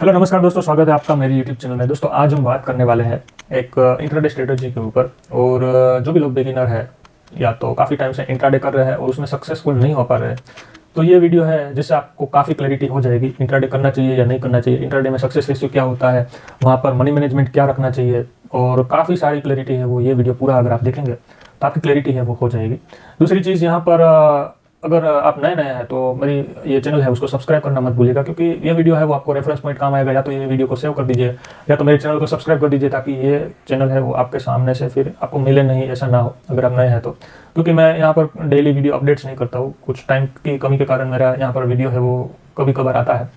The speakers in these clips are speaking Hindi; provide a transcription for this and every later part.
हेलो नमस्कार दोस्तों, स्वागत है आपका मेरे यूट्यूब चैनल में। दोस्तों आज हम बात करने वाले हैं एक इंट्राडे स्ट्रेटजी के ऊपर। और जो भी लोग बिगिनर है या तो काफ़ी टाइम से इंट्राडे कर रहे हैं और उसमें सक्सेसफुल नहीं हो पा रहे हैं, तो ये वीडियो है जिससे आपको काफ़ी क्लैरिटी हो जाएगी इंट्राडे करना चाहिए या नहीं करना चाहिए, इंट्राडे में सक्सेस रेशियो क्या होता है, वहाँ पर मनी मैनेजमेंट क्या रखना चाहिए, और काफ़ी सारी क्लैरिटी है वो। ये वीडियो पूरा अगर आप देखेंगे तो आपकी क्लैरिटी है वो हो जाएगी। दूसरी चीज़ यहाँ पर अगर आप नए नए हैं तो मेरी ये चैनल है उसको सब्सक्राइब करना मत भूलिएगा, क्योंकि ये वीडियो है वो आपको रेफरेंस पॉइंट काम आएगा। या तो ये वीडियो को सेव कर दीजिए या तो मेरे चैनल को सब्सक्राइब कर दीजिए, ताकि ये चैनल है वो आपके सामने से फिर आपको मिले नहीं, ऐसा ना हो अगर आप नए हैं तो। क्योंकि मैं यहाँ पर डेली वीडियो अपडेट्स नहीं करता हूँ, कुछ टाइम की कमी के कारण मेरा यहाँ पर वीडियो है वो कभी कभार आता है।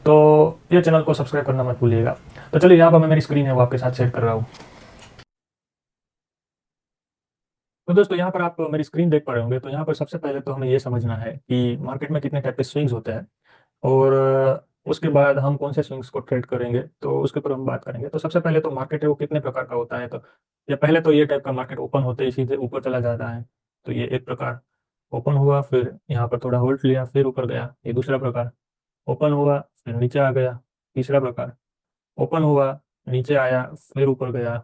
तो ये चैनल को सब्सक्राइब करना मत भूलिएगा। तो चलिए, यहाँ पर मैं मेरी स्क्रीन है वो आपके साथ शेयर कर रहा हूँ। तो दोस्तों यहाँ पर आप मेरी स्क्रीन देख पा रहे होंगे। तो यहाँ पर सबसे पहले तो हमें ये समझना है कि मार्केट में कितने टाइप के स्विंग्स होते हैं, और उसके बाद हम कौन से स्विंग्स को ट्रेड करेंगे तो उसके ऊपर हम बात करेंगे। तो सबसे पहले तो मार्केट है वो कितने प्रकार का होता है। तो या पहले तो ये टाइप का मार्केट ओपन होते ही सीधे ऊपर चला जाता है, तो ये एक प्रकार। ओपन हुआ, फिर यहाँ पर थोड़ा होल्ड लिया, फिर ऊपर गया, ये दूसरा प्रकार। ओपन हुआ, फिर नीचे आ गया, तीसरा प्रकार। ओपन हुआ, नीचे आया, फिर ऊपर गया,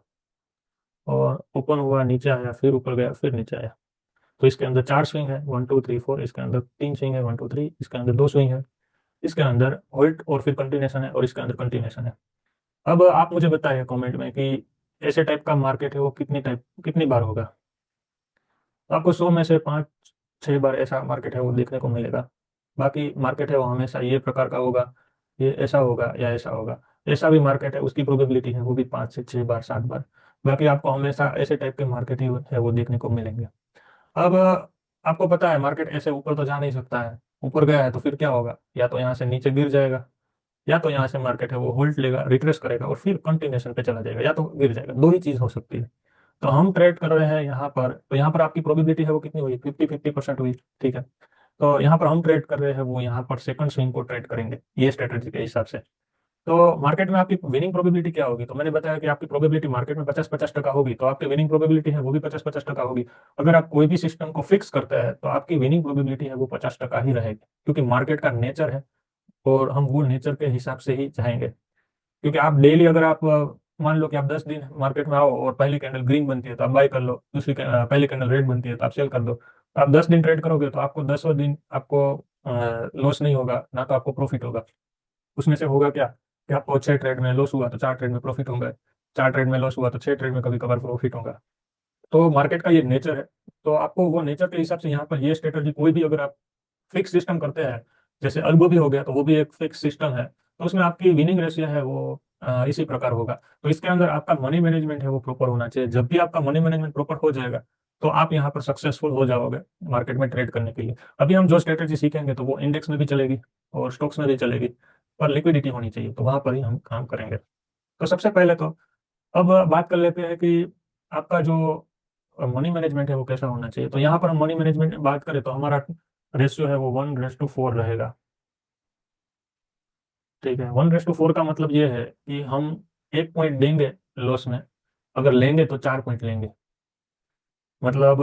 और ओपन हुआ, नीचे आया, फिर ऊपर गया, फिर नीचे आया। तो इसके अंदर 4 स्विंग है, 1 2 3 4। इसके अंदर 3 स्विंग है, 1 2 3। इसके अंदर 2 स्विंग है। इसके अंदर होल्ड और फिर कंटिन्यूशन है, और इसके अंदर कंटिन्यूशन है। अब आप मुझे बताइए कमेंट में कि ऐसे टाइप का मार्केट है वो कितनी बार होगा। तो आपको 100 में से 5 6 बार ऐसा मार्केट है वो देखने को मिलेगा। बाकी मार्केट है वो हमेशा ये प्रकार का होगा, ये ऐसा होगा या ऐसा होगा। ऐसा भी मार्केट है उसकी प्रोबेबिलिटी है वो भी 5 से 6 बार 7 बार। बाकी आपको हमेशा ऐसे टाइप के मार्केट ही है वो देखने को मिलेंगे। अब आपको पता है मार्केट ऐसे ऊपर तो जा नहीं सकता है। ऊपर गया है तो फिर क्या होगा, या तो यहाँ से नीचे गिर जाएगा, या तो यहाँ से मार्केट है वो होल्ड लेगा, रिट्रेस करेगा और फिर कंटिन्यूशन पे चला जाएगा, या तो गिर जाएगा। दो ही चीज हो सकती है। तो हम ट्रेड कर रहे हैं यहाँ पर, तो यहाँ पर आपकी प्रोबेबिलिटी है वो कितनी हुई, 50-50% हुई। ठीक है। तो यहाँ पर हम ट्रेड कर रहे हैं वो यहाँ पर सेकंड स्विंग को ट्रेड करेंगे ये स्ट्रेटेजी के हिसाब से। तो मार्केट में आपकी विनिंग प्रोबेबिलिटी क्या होगी, तो मैंने बताया कि आपकी प्रोबेबिलिटी मार्केट में 50-50% होगी, तो आपकी विनिंग प्रोबेबिलिटी है वो भी 50-50% होगी। अगर आप कोई भी सिस्टम को फिक्स करते हैं तो आपकी विनिंग प्रोबेबिलिटी है वो 50% ही रहेगी, क्योंकि मार्केट का नेचर है और हम वो नेचर के हिसाब से ही जाएंगे। क्योंकि आप डेली अगर आप मान लो कि आप 10 दिन मार्केट में आओ और पहली कैंडल ग्रीन बनती है तो आप बाय कर लो, पहली कैंडल रेड बनती है तो आप सेल कर दो। तो आप 10 दिन ट्रेड करोगे तो आपको 10वें दिन आपको लॉस नहीं होगा, ना तो आपको प्रॉफिट होगा। उसमें से होगा क्या कि आपको 6 ट्रेड में लॉस हुआ तो 4 ट्रेड में प्रॉफिट होंगे, 4 ट्रेड में लॉस हुआ तो 6 ट्रेड में कभी कभार प्रॉफिट होगा। तो मार्केट का ये नेचर है। तो आपको वो नेचर के हिसाब से यहाँ पर ये स्ट्रेटजी कोई भी अगर आप फिक्स सिस्टम करते हैं, जैसे अल्गो भी हो गया तो वो भी एक फिक्स सिस्टम है, तो उसमें आपकी विनिंग रेशियो है वो इसी प्रकार होगा। तो इसके अंदर आपका मनी मैनेजमेंट है वो प्रॉपर होना चाहिए। जब भी आपका मनी मैनेजमेंट प्रॉपर हो जाएगा तो आप यहाँ पर सक्सेसफुल हो जाओगे मार्केट में ट्रेड करने के लिए। अभी हम जो स्ट्रेटेजी सीखेंगे तो वो इंडेक्स में भी चलेगी और स्टॉक्स में भी चलेगी, पर लिक्विडिटी होनी चाहिए, तो वहां पर ही हम काम करेंगे। तो सबसे पहले तो अब बात कर लेते हैं कि आपका जो मनी मैनेजमेंट है वो कैसा होना चाहिए। तो यहाँ पर हम मनी मैनेजमेंट की बात करें तो हमारा रेशियो है वो 1:4 रहेगा। ठीक है, 1:4 का मतलब ये है कि हम 1 पॉइंट देंगे लॉस में, अगर लेंगे तो 4 पॉइंट लेंगे। मतलब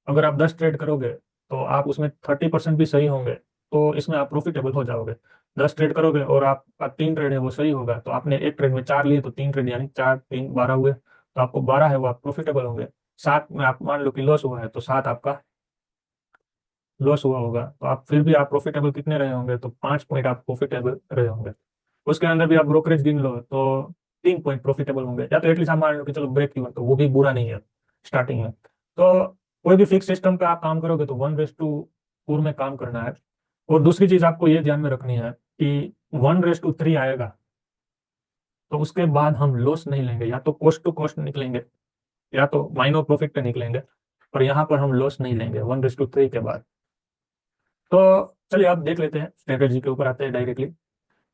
अगर आप 10 ट्रेड करोगे तो आप उसमें 30% भी सही होंगे तो इसमें आप प्रॉफिटेबल हो जाओगे। 10 ट्रेड करोगे और आपका 3 ट्रेड है वो सही होगा, तो आपने एक ट्रेड में 4 लिए तो 3 ट्रेड यानी 4 3 12 हुए, तो आपको 12 है वो आप प्रॉफिटेबल होंगे। 7 में आप मान लो कि लॉस हुआ है तो 7 आपका लॉस हुआ होगा, तो आप फिर भी आप प्रॉफिटेबल कितने रहे होंगे, तो 5 पॉइंट आप प्रॉफिटेबल रहे होंगे। उसके अंदर भी आप ब्रोकरेज गिन लो तो 3 पॉइंट प्रॉफिटेबल होंगे, या तो एटलीस्ट आप मान लो कि चलो ब्रेक इवन, तो वो भी बुरा नहीं है स्टार्टिंग में। तो कोई भी फिक्स सिस्टम पे आप काम करोगे तो 1:4 में काम करना है। और दूसरी चीज आपको ये ध्यान में रखनी है कि 1:3 आएगा तो उसके बाद हम लॉस नहीं लेंगे, या तो कॉस्ट टू कॉस्ट निकलेंगे या तो माइनर प्रॉफिट पे निकलेंगे, पर यहाँ पर हम लॉस नहीं लेंगे 1:3 के बाद। तो चलिए आप देख लेते हैं, स्ट्रेटेजी के ऊपर आते हैं डायरेक्टली।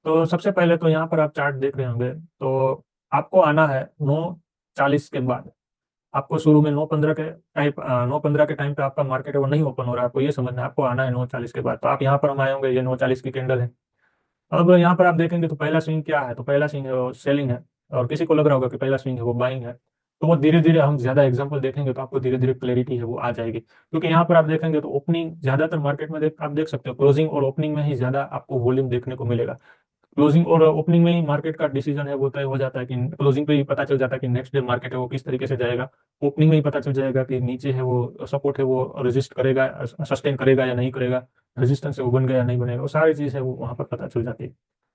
तो सबसे पहले तो यहाँ पर आप चार्ट देख रहे होंगे, तो आपको आना है 9:40 के बाद। आपको शुरू में 9:15 के टाइम पे आपका मार्केट है वो नहीं ओपन हो रहा है, आपको ये समझना है, आपको आना है 9:40 के बाद। तो आप यहाँ पर हम आए होंगे, ये 9:40 की कैंडल है। अब यहाँ पर आप देखेंगे तो पहला स्विंग क्या है, तो पहला स्विंग है वो सेलिंग है, और किसी को लग रहा होगा कि पहला स्विंग है वो बाइंग है। तो वो धीरे धीरे हम ज्यादा एग्जांपल देखेंगे तो आपको धीरे धीरे क्लैरिटी है वो आ जाएगी। क्योंकि यहाँ पर आप देखेंगे तो ओपनिंग ज्यादातर मार्केट में आप देख सकते हो क्लोजिंग और ओपनिंग में ही ज्यादा आपको वॉल्यूम देखने को मिलेगा। क्लोजिंग और ओपनिंग में ही मार्केट का डिसीजन है वो तय हो जाता है कि क्लोजिंग पे ही पता चल जाता है कि नेक्स्ट डे मार्केट है वो किस तरीके से जाएगा। ओपनिंग में ही पता चल जाएगा कि नीचे है वो सपोर्ट है वो रेजिस्ट करेगा, सस्टेन करेगा या नहीं करेगा, रेजिस्टेंस है वो बन गया या नहीं बनेगा, वो सारी चीज़ है वो वहाँ पर पता चल जाती है।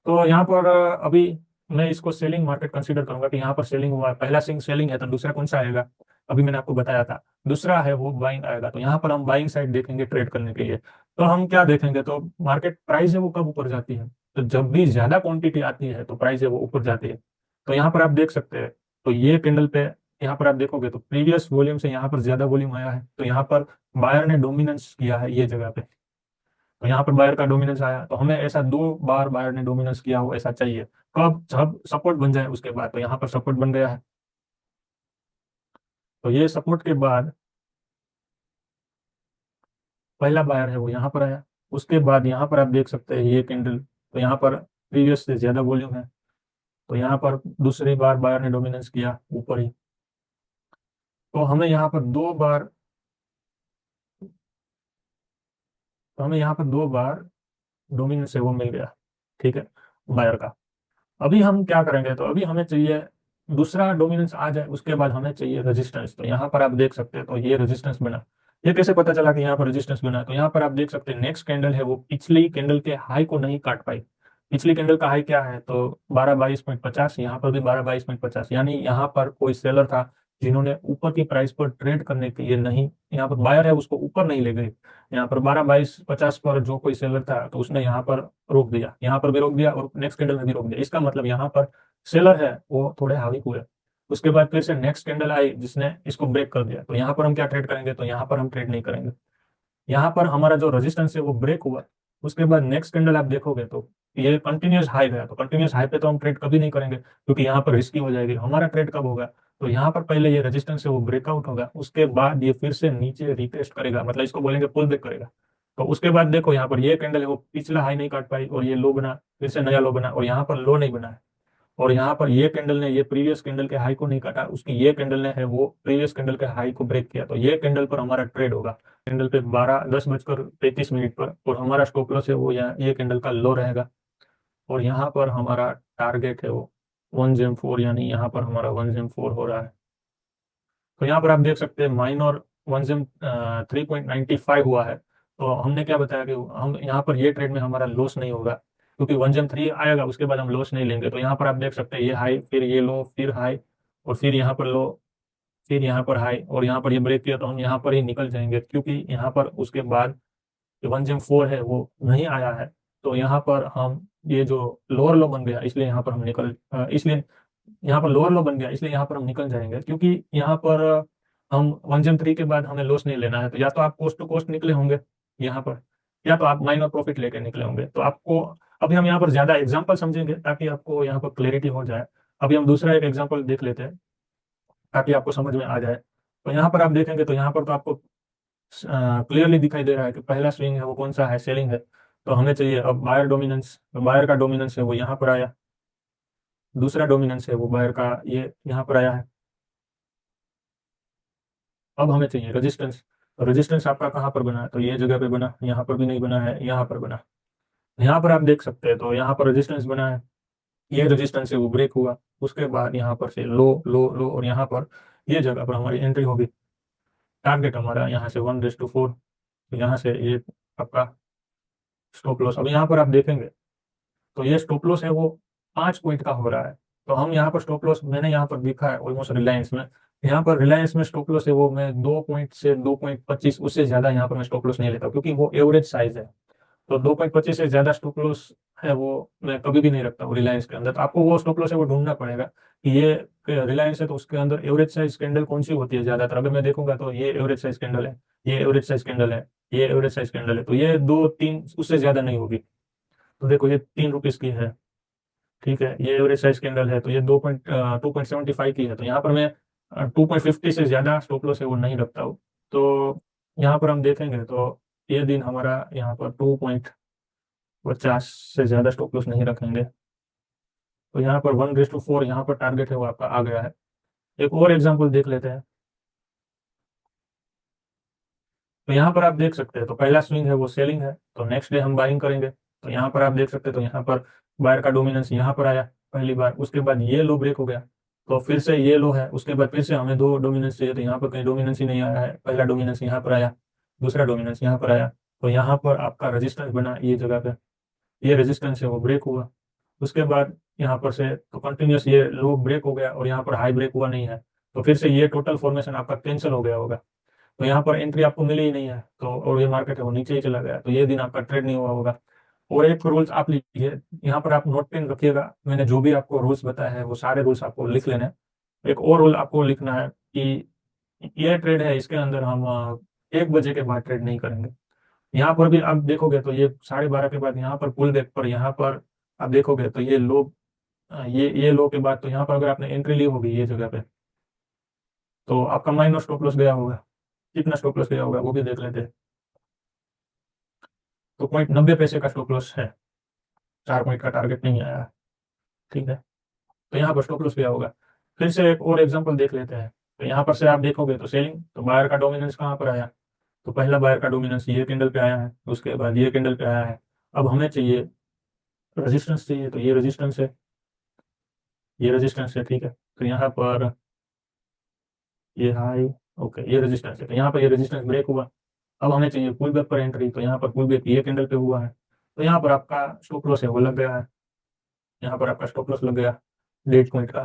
तो यहाँ पर अभी मैं इसको सेलिंग मार्केट कंसीडर करूंगा कि यहाँ पर सेलिंग हुआ है, पहला सिंग सेलिंग है, तो दूसरा कौन सा आएगा, अभी मैंने आपको बताया था, दूसरा है वो बाइंग आएगा। तो यहाँ पर हम बाइंग साइड देखेंगे ट्रेड करने के लिए। तो हम क्या देखेंगे, तो मार्केट प्राइस है वो कब ऊपर जाती है, तो जब भी ज्यादा क्वांटिटी आती है तो प्राइस है वो ऊपर जाती है। तो यहाँ पर आप देख सकते हैं, तो ये कैंडल पे यहाँ पर आप देखोगे तो प्रीवियस वॉल्यूम से यहाँ पर ज्यादा वॉल्यूम आया है, तो यहाँ पर बायर ने डोमिनेंस किया है ये जगह पे। तो यहाँ पर बायर का डोमिनेंस आया, तो हमें ऐसा 2 बार बायर ने डोमिनेंस किया हो ऐसा चाहिए, कब, जब सपोर्ट बन जाए उसके बाद। तो यहाँ पर सपोर्ट बन गया है, तो ये सपोर्ट के बाद पहला बायर है वो यहाँ पर आया। उसके बाद यहाँ पर आप देख सकते हैं ये कैंडल, तो यहाँ पर प्रीवियस से ज्यादा वॉल्यूम है, तो यहाँ पर दूसरी बार बायर ने डोमिनेंस किया ऊपर ही। तो हमें यहाँ पर 2 बार, तो हमें यहाँ पर 2 बार डोमिनेंस है वो मिल गया, ठीक है, बायर का। अभी हम क्या करेंगे, तो अभी हमें चाहिए दूसरा डोमिनेंस आ जाए, उसके बाद हमें चाहिए रेजिस्टेंस। तो यहाँ पर आप देख सकते हैं, तो ये रेजिस्टेंस बना। ये कैसे पता चला कि यहाँ पर रेजिस्टेंस बना, तो यहाँ पर आप देख सकते हैं नेक्स्ट कैंडल है वो पिछली कैंडल के हाई को नहीं काट पाई। पिछली कैंडल का हाई क्या है, तो 1222.50, यहाँ पर भी 1222.50, यानी यहाँ पर कोई सेलर था जिन्होंने ऊपर की प्राइस पर ट्रेड करने के लिए नहीं, यहाँ पर बायर है उसको ऊपर नहीं ले गए। यहाँ पर 1222.50 पर जो कोई सेलर था तो उसने यहाँ पर रोक दिया, यहाँ पर भी रोक दिया और नेक्स्ट कैंडल में भी रोक दिया। इसका मतलब यहाँ पर सेलर है वो थोड़े हावी हुए। उसके बाद फिर से नेक्स्ट कैंडल आई जिसने इसको ब्रेक कर दिया, तो यहाँ पर हम क्या ट्रेड करेंगे, तो यहाँ पर हम ट्रेड नहीं करेंगे। यहाँ पर हमारा जो रेजिस्टेंस है वो ब्रेक हुआ। उसके बाद नेक्स्ट कैंडल आप देखोगे तो ये कंटिन्यूस हाई गया, तो कंटिन्यूस हाई पे तो हम ट्रेड कभी नहीं करेंगे क्योंकि यहाँ पर रिस्की हो जाएगी। हमारा ट्रेड कब होगा, तो यहाँ पर पहले ये रेजिस्टेंस है वो ब्रेकआउट होगा, उसके बाद ये फिर से नीचे रिटेस्ट करेगा, मतलब इसको बोलेंगे पुल बैक करेगा। तो उसके बाद देखो यहाँ पर ये कैंडल है वो पिछला हाई नहीं काट पाई और ये लो बना, फिर से नया लो बना और यहाँ पर लो नहीं बना है। और यहाँ पर ये कैंडल ने ये प्रीवियस कैंडल के हाई को नहीं काटा, उसकी ये कैंडल ने है वो प्रीवियस कैंडल के हाई को ब्रेक किया, तो ये कैंडल पर हमारा ट्रेड होगा, कैंडल पे 10:35 पर, और हमारा स्टॉप लॉस है वो यहाँ ये कैंडल का लो रहेगा। और यहाँ पर हमारा टारगेट है वो 104, यानी यहाँ पर हमारा 104 हो रहा है। तो यहाँ पर आप देख सकते हैं माइनर 3.95 हुआ है। तो हमने क्या बताया कि हम यहाँ पर ये ट्रेड में हमारा लॉस नहीं होगा क्योंकि 103 आएगा उसके बाद हम लॉस नहीं लेंगे। तो यहाँ पर आप देख सकते हैं ये हाई, फिर ये लो, फिर हाई, और फिर यहाँ पर लो, फिर यहाँ पर हाई, और यहाँ पर ये ब्रेक किया तो हम यहाँ पर ही निकल जाएंगे क्योंकि यहाँ पर उसके बाद जो 104 है वो नहीं आया है। तो यहाँ पर हम ये जो लोअर लो बन गया इसलिए यहाँ पर हम इसलिए यहाँ पर लोअर लो बन गया इसलिए यहाँ पर हम निकल जाएंगे क्योंकि यहाँ पर हम 103 के बाद हमें लॉस नहीं लेना है। तो या तो आप कोस्ट टू कोस्ट निकले होंगे यहाँ पर, या तो आप माइनर प्रॉफिट लेके निकले होंगे। तो आपको अभी हम यहाँ पर ज्यादा एग्जांपल समझेंगे ताकि आपको यहाँ पर क्लैरिटी हो जाए। अभी हम दूसरा एक एग्जांपल देख लेते हैं ताकि आपको समझ में आ जाए। तो यहाँ पर आप देखेंगे तो यहाँ पर तो आपको क्लियरली दिखाई दे रहा है कि पहला स्विंग है वो कौन सा है, सेलिंग है। तो हमें चाहिए अब बायर डोमिनेंस, तो बायर का डोमिनेंस है वो यहाँ पर आया, दूसरा डोमिनेंस है वो बायर का ये यहाँ पर आया है। अब हमें चाहिए रेजिस्टेंस, तो रेजिस्टेंस आपका कहाँ पर बना है, तो ये जगह पे बना, यहाँ पर भी नहीं बना है, यहाँ पर बना। यहाँ पर आप देख सकते हैं तो यहाँ पर रेजिस्टेंस बना है, ये रेजिस्टेंस है वो ब्रेक हुआ, उसके बाद यहाँ पर से लो लो लो, और यहाँ पर ये जगह पर हमारी एंट्री होगी। टारगेट हमारा यहाँ से 1:4, तो यहाँ से ये आपका स्टॉप लॉस। अब यहाँ पर आप देखेंगे तो ये स्टॉप लॉस है वो 5 पॉइंट का हो रहा है। तो हम यहाँ पर स्टॉप लॉस मैंने यहाँ पर दिखा है ऑलमोस्ट रिलायंस में, यहाँ पर रिलायंस में स्टॉप लॉस है वो मैं 2 पॉइंट से 2.25, उससे ज्यादा यहाँ पर मैं स्टॉप लॉस नहीं लेता क्योंकि वो एवरेज साइज है। तो 2.25 से ज्यादा स्टॉप लॉस है वो मैं कभी भी नहीं रखता हूँ रिलायंस के अंदर। तो आपको वो स्टॉप लॉस है वो ढूंढना पड़ेगा कि ये रिलायंस है तो उसके अंदर एवरेज साइज कैंडल कौन सी होती है ज्यादातर। अगर मैं देखूंगा तो ये एवरेज साइज कैंडल है, ये एवरेज साइज कैंडल है, ये एवरेज साइज कैंडल है, तो ये 2 3 उससे ज्यादा नहीं होगी। तो देखो ये 3 रुपीज की है, ठीक है, ये एवरेज साइज कैंडल है, तो ये 2.75 की है। तो यहाँ पर मैं 2.50 से ज्यादा स्टॉप लॉस है वो नहीं रखता हूँ। तो यहाँ पर हम देखेंगे तो ये दिन हमारा यहाँ पर 2.50 से ज्यादा स्टॉप लॉस नहीं रखेंगे। तो यहाँ पर 1:4 यहाँ पर टारगेट है वो आपका आ गया है। एक और एग्जांपल देख लेते हैं। तो यहाँ पर आप देख सकते हैं तो पहला स्विंग है वो सेलिंग है, तो नेक्स्ट डे हम बाइंग करेंगे। तो यहाँ पर आप देख सकते हैं तो यहाँ पर बायर का डोमिनेंस यहाँ पर आया पहली बार, उसके बाद ये लो ब्रेक हो गया, तो फिर से ये लो है, उसके बाद फिर से हमें दो डोमिनेंस चाहिए, तो यहाँ पर कहीं डोमिनेंस ही नहीं आया है, पहला डोमिनेंस यहाँ पर आया, दूसरा डोमिनेंस यहाँ पर आया, तो यहाँ पर आपका रेजिस्टेंस बना ये जगह पे, ये रेजिस्टेंस है वो ब्रेक हुआ। उसके बाद यहाँ पर से तो कंटिन्यूस ये लो ब्रेक हो गया और यहाँ पर हाई ब्रेक हुआ नहीं है, तो फिर से ये टोटल फॉर्मेशन आपका कैंसिल हो गया होगा, तो यहाँ पर एंट्री आपको मिली ही नहीं है, तो और ये मार्केट है वो नीचे ही चला गया, तो ये दिन आपका ट्रेड नहीं हुआ होगा। और एक रूल्स आप लीजिए, यहाँ पर आप नोट पेन रखिएगा, मैंने जो भी आपको रूल्स बताया है वो सारे रूल्स आपको लिख लेने हैं। एक और रूल आपको लिखना है कि ये ट्रेड है, इसके अंदर हम 1 बजे के बाद ट्रेड नहीं करेंगे। यहाँ पर भी आप देखोगे तो ये 12:30 के बाद यहाँ पर पुल बैक पर, यहाँ पर आप देखोगे तो ये लो, ये लो के बाद, तो यहाँ पर अगर आपने एंट्री ली होगी ये जगह पे, तो आपका माइनस स्टॉप लॉस गया होगा, कितना स्टॉप लॉस गया होगा वो भी देख लेते हैं। तो 0.90 पैसे का स्टॉप लॉस है, 4 पॉइंट का टारगेट नहीं आया, ठीक है, तो यहाँ पर स्टॉप लॉस गया होगा। फिर से एक और एग्जांपल देख लेते हैं, तो यहाँ पर से आप देखोगे तो सेलिंग, तो बायर का डोमिनेंस कहाँ पर आया, तो पहला बायर का डोमिनेंस ये कैंडल पे आया है, उसके बाद ये कैंडल पे आया है। अब हमें चाहिए रेजिस्टेंस चाहिए, तो ये रेजिस्टेंस है, ये रेजिस्टेंस है, ठीक है, तो यहाँ पर ये हाई, ओके, ये रेजिस्टेंस है, तो यहाँ पर ये रेजिस्टेंस ब्रेक हुआ। अब हमें चाहिए पुल बैक पर एंट्री, तो यहाँ पर पुल बैक ये कैंडल पे हुआ है, तो यहाँ पर आपका स्टॉप लॉस है वो लग गया है, यहाँ पर आपका स्टॉप लॉस लग गया 1.5 पॉइंट का,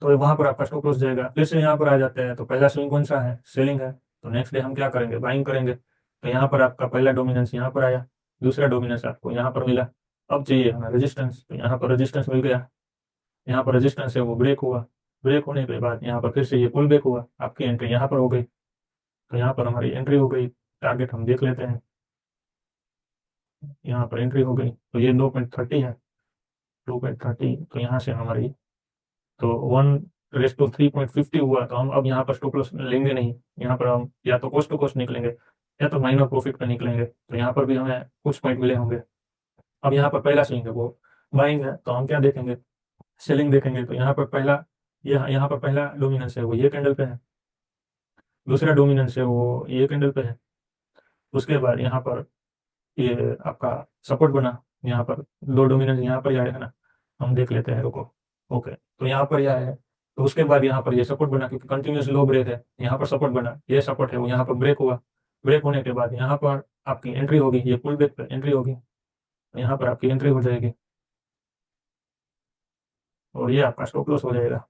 तो वहां पर आपका स्टॉप लॉस जाएगा। फिर से यहाँ पर आ जाते हैं, तो पहला स्विंग कौन सा है, सेलिंग है, तो नेक्स्ट डे हम क्या करेंगे, बाइंग करेंगे, तो यहाँ पर आपका पहला डोमिनेंस यहाँ पर आया, दूसरा डोमिनेंस आपको यहाँ पर मिला। अब चाहिए हमें रेजिस्टेंस, तो यहाँ पर रेजिस्टेंस मिल गया, यहाँ पर रेजिस्टेंस है वो ब्रेक हुआ, ब्रेक होने के बाद यहाँ पर फिर से ये पुल बैक हुआ, आपकी एंट्री यहाँ पर हो गई, तो यहाँ पर हमारी एंट्री हो गई, टारगेट हम देख लेते हैं, यहाँ पर एंट्री हो गई, तो ये 2.30 है, 2.30, तो यहाँ से हमारी तो 1:3.50 हुआ, तो हम अब यहाँ पर स्टॉप लॉस लेंगे नहीं, यहाँ पर हम या तो कॉस्ट टू कॉस्ट निकलेंगे या तो माइनर प्रॉफिट पे निकलेंगे, तो यहाँ पर भी हमें कुछ पॉइंट मिले होंगे। अब यहाँ पर पहला स्विंग है वो बाइंग है, तो हम क्या देखेंगे, सेलिंग देखेंगे, तो यहाँ पर पहला, यहाँ पर पहला डोमिनेंस है वो ये कैंडल पे है, दूसरा डोमिनेंस है वो ये कैंडल पे है, उसके बाद यहाँ पर ये आपका सपोर्ट बना, यहाँ पर दो डोमिनेंस यहाँ पर ही आए है ना, हम देख लेते हैं, रुको, ओके, तो यहाँ पर यह है, तो उसके बाद यहाँ पर ये सपोर्ट बना, क्योंकि कंटिन्यूस लो ब्रेक है, यहाँ पर सपोर्ट बना, ये सपोर्ट है वो यहाँ पर ब्रेक हुआ, ब्रेक होने के बाद यहाँ पर आपकी एंट्री होगी, ये पुल बैक पर एंट्री होगी, तो यहाँ पर आपकी एंट्री हो जाएगी और ये आपका स्टॉप लॉस हो जाएगा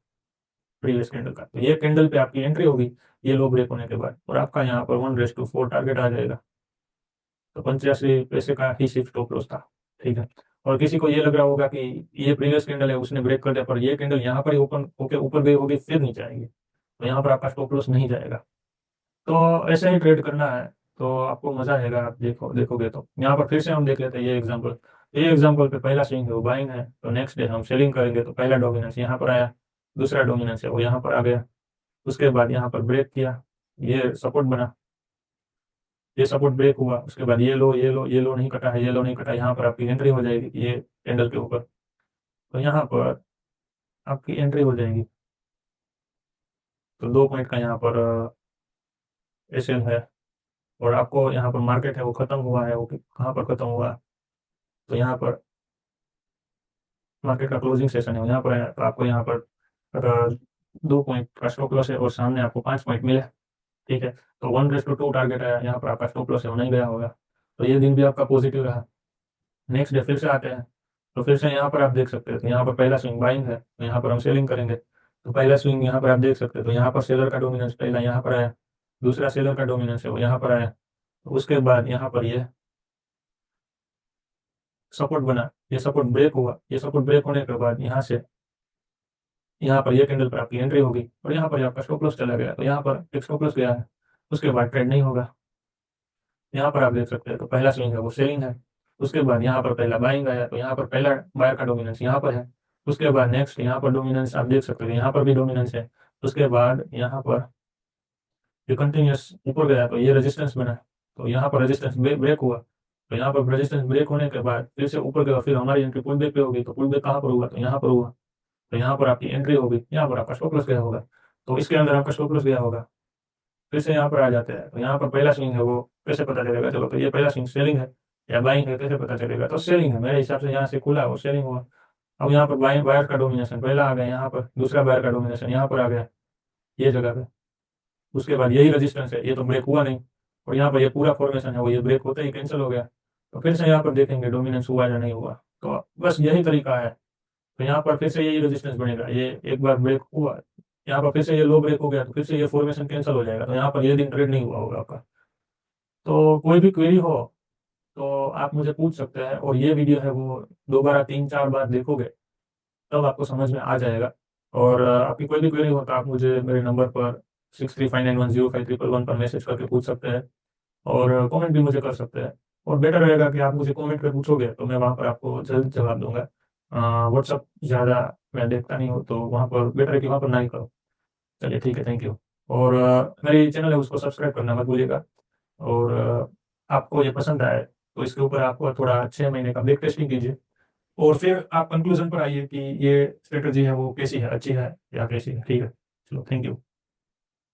प्रीवियस कैंडल का, तो ये कैंडल पे आपकी एंट्री होगी ये लो ब्रेक होने के बाद, और आपका यहाँ पर 1:4 टारगेट आ जाएगा, तो 85 पैसे का ही सिर्फ स्टॉप लॉस था, ठीक है। और किसी को ये लग रहा होगा कि ये प्रीवियस कैंडल है उसने ब्रेक कर दिया, पर ये कैंडल यहाँ पर ही ओपन होके ऊपर गई होगी फिर नीचे आएगी, तो यहाँ पर आपका स्टॉप लॉस नहीं जाएगा। तो ऐसे ही ट्रेड करना है, तो आपको मजा आएगा, आप देखोगे तो यहाँ पर फिर से हम देख लेते हैं ये एग्जाम्पल पे पहला स्विंग है वो बाइंग है, तो नेक्स्ट डे हम सेलिंग करेंगे, तो पहला डोमिनेंस यहाँ पर आया, दूसरा डोमिनेंस है वो यहाँ पर आ गया, उसके बाद यहाँ पर ब्रेक किया, ये सपोर्ट बना, ये सपोर्ट ब्रेक हुआ, उसके बाद ये लो नहीं कटा है, ये लो नहीं कटा, यहाँ पर आपकी एंट्री हो जाएगी ये कैंडल के ऊपर, तो यहाँ पर आपकी एंट्री हो जाएगी, तो 2 पॉइंट का यहाँ पर एसएल है, और आपको यहाँ पर मार्केट है वो खत्म हुआ है, वो कहाँ पर खत्म हुआ, तो यहाँ पर मार्केट का क्लोजिंग सेशन है यहाँ पर है, तो आपको यहाँ पर अगर 2 पॉइंट का स्टॉप लॉस है और सामने आपको 5 पॉइंट मिले, ठीक है, तो 1:2 टारगेट है, यहाँ पर आपका स्टॉप लॉस है वो नहीं गया होगा, तो ये दिन भी आपका पॉजिटिव रहा। नेक्स्ट डे फिर से आते हैं, तो फिर से यहाँ पर आप देख सकते हो, तो यहाँ पर पहला स्विंग बाइंग है, तो यहाँ पर हम सेलिंग करेंगे, तो पहला स्विंग यहाँ पर आप देख सकते हो, तो यहाँ पर सेलर का डोमिनेंस पहला यहाँ पर आया, दूसरा सेलर का डोमिनेंस है वो यहाँ पर आया, तो उसके बाद यहाँ पर ये सपोर्ट बना, ये सपोर्ट ब्रेक हुआ, ये सपोर्ट ब्रेक होने के बाद यहाँ से यहाँ पर ये कैंडल पर आपकी एंट्री होगी और यहाँ पर आपका स्टॉप लॉस चला गया, तो यहाँ पर एक स्टॉप लॉस गया है, उसके बाद ट्रेड नहीं होगा। यहाँ पर आप देख सकते हैं, तो पहला स्विंग है वो सेलिंग है, उसके बाद यहाँ पर पहला बाइंग आया, तो यहाँ पर पहला बायर का डोमिनेंस यहाँ पर है, उसके बाद नेक्स्ट यहाँ पर डोमिनेंस आप देख सकते हैं, यहाँ पर भी डोमिनेंस है, उसके बाद यहाँ पर ये कंटिन्यूस ऊपर गया, तो ये रेजिस्टेंस बना, तो यहाँ पर रेजिस्टेंस ब्रेक हुआ, तो यहाँ पर रेजिस्टेंस ब्रेक होने के बाद फिर से ऊपर गया, फिर हमारी एंट्री पुल बैक पे होगी, तो पुल बैक कहाँ पर हुआ, तो यहाँ पर हुआ, तो यहाँ पर आपकी एंट्री होगी, यहाँ पर आपका स्टॉप लॉस गया होगा, तो इसके अंदर आपका स्टॉप लॉस गया होगा। फिर से यहाँ पर आ जाते हैं, तो यहाँ पर पहला स्विंग है वो कैसे पता चलेगा, चलो, तो ये पहला स्विंग सेलिंग है, या बाइंग है, कैसे पता चलेगा? तो सेलिंग है मेरे हिसाब से, यहाँ से खुला वो सेलिंग हुआ। अब यहाँ पर बायर का डोमिनेशन पहला आ गया, यहाँ पर दूसरा बायर का डोमिनेशन यहाँ पर आ गया, ये जगह पे। उसके बाद यही रेजिस्टेंस है, ये तो ब्रेक हुआ नहीं। और यहाँ पर ये पूरा फॉर्मेशन है वो, ये ब्रेक होते ही कैंसिल हो गया। तो फिर से यहाँ पर देखेंगे डोमिनेंस हुआ या नहीं हुआ। तो बस यही तरीका है। तो यहाँ पर फिर से यही रेजिस्टेंस बनेगा, ये एक बार ब्रेक हुआ, यहाँ पर फिर से ये लो ब्रेक हो गया, तो फिर से ये फॉर्मेशन कैंसिल हो जाएगा, तो यहाँ पर ये दिन ट्रेड नहीं हुआ होगा आपका। तो कोई भी क्वेरी हो तो आप मुझे पूछ सकते हैं, और ये वीडियो है वो दोबारा 3-4 बार देखोगे तब आपको समझ में आ जाएगा। और आपकी कोई भी क्वेरी हो तो आप मुझे मेरे नंबर पर 6359105111 पर मैसेज करके पूछ सकते हैं, और कमेंट भी मुझे कर सकते हैं। और बेटर रहेगा कि आप मुझे कमेंट पे पूछोगे तो मैं वहाँ पर आपको जल्द जवाब दूंगा। व्हाट्सअप ज़्यादा मैं देखता नहीं हूँ, तो वहाँ पर बेटर है कि वहाँ पर ना ही करो। चलिए ठीक है, थैंक यू। और मेरी चैनल है उसको सब्सक्राइब करना मत भूलिएगा। और आपको ये पसंद आए तो इसके ऊपर आप थोड़ा 6 महीने का बैक टेस्टिंग कीजिए, और फिर आप कंक्लूजन पर आइए कि ये स्ट्रेटजी है वो कैसी है, अच्छी है या कैसी है। ठीक है, चलो थैंक यू।